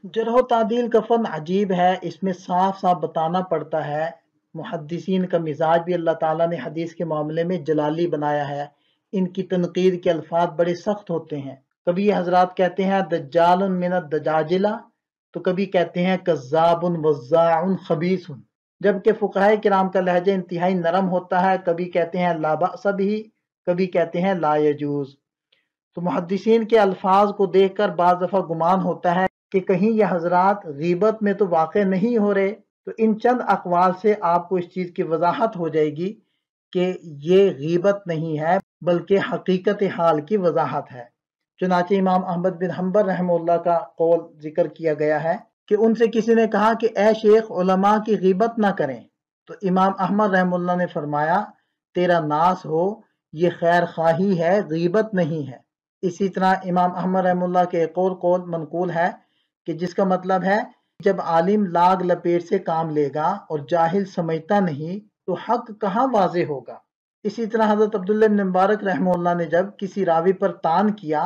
जरह तादील का फ़न अजीब है। इसमें साफ साफ बताना पड़ता है। मुहद्दिसीन का मिजाज भी अल्लाह ताला ने हदीस के मामले में जलाली बनाया है। इनकी तनकीद के अल्फाज बड़े सख्त होते हैं। कभी ये हजरात कहते हैं दज्जालुन मिनद दजाजिला, तो कभी कहते हैं कज़्ज़ाबुन वज़्ज़ाउन खबीसुन। जबकि फुक़हाए किराम का लहजा इंतहाई नरम होता है। कभी कहते हैं ला बअस बिही, कभी कहते हैं ला यजूज़। तो मुहद्दिसीन के अल्फाज को देखकर बाज़ दफ़ा गुमान होता है कि कहीं यह हजरात गीबत में तो वाक़ नहीं हो रहे। तो इन चंद अक़वाल से आपको इस चीज़ की वजाहत हो जाएगी कि ये गीबत नहीं है बल्कि हकीकत हाल की वजाहत है। चुनाचे इमाम अहमद बिन हम्बल रहमतुल्लाह का कौल जिक्र किया गया है कि उनसे किसी ने कहा कि ए शेख, उलमा की गीबत ना करें। तो इमाम अहमद रहमतुल्लाह ने फरमाया, तेरा नास हो, ये खैर खाही है, गीबत नहीं है। इसी तरह इमाम अहमद रहमतुल्लाह के एक और कौल मनकूल है कि जिसका मतलब है जब आलिम लाग लपेट से काम लेगा और जाहिल समझता नहीं तो हक कहाँ वाज़े होगा। इसी तरह हजरत अब्दुल्लाह इब्न मुबारक रहमतुल्लाह ने जब किसी रावी पर तान किया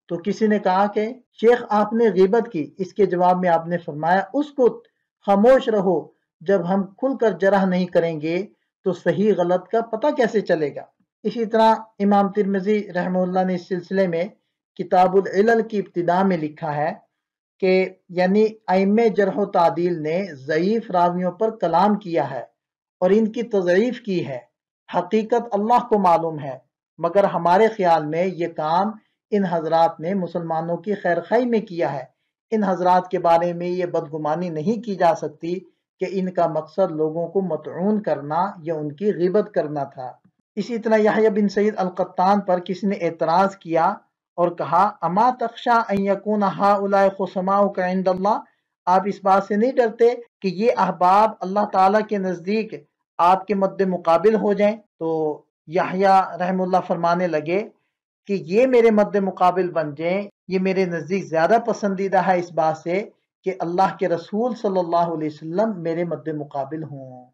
तो किसी ने कहा कि शेख आपने गीबत की। इसके जवाब में आपने फरमाया, उसको खामोश रहो, जब हम खुलकर जरह नहीं करेंगे तो सही गलत का पता कैसे चलेगा। इसी तरह इमाम तिरमिज़ी रहमतुल्लाह ने इस सिलसिले में किताबुल इलल की इब्तिदा में लिखा है कि यानी अइम्मे जरह व तादील ने ज़ईफ़ रावियों पर कलाम किया है और इनकी तज़ईफ़ की है। हकीकत अल्लाह को मालूम है, मगर हमारे ख्याल में ये काम इन हजरात ने मुसलमानों की खैर खाई में किया है। इन हजरात के बारे में ये बदगुमानी नहीं की जा सकती कि इनका मकसद लोगों को मतऊन करना या उनकी गिबत करना था। इसी तरह यहया बिन सईद अल-कत्तान पर किसी ने एतराज़ किया और कहा, अमा तख्शा अन यकून हाउलाए खुसमाउका इंदल्लाह, आप इस बात से नहीं डरते कि ये अहबाब अल्लाह ताला के नज़दीक आपके मद्दे मुकाबिल हो जाएं। तो यहया रहमुल्लाह फरमाने लगे कि ये मेरे मद्दे मुकाबिल बन जाएं, ये मेरे नज़दीक ज़्यादा पसंदीदा है इस बात से कि अल्लाह के रसूल सल्लल्लाहु अलैहि वसल्लम मेरे मद्दे मुकाबिल हों।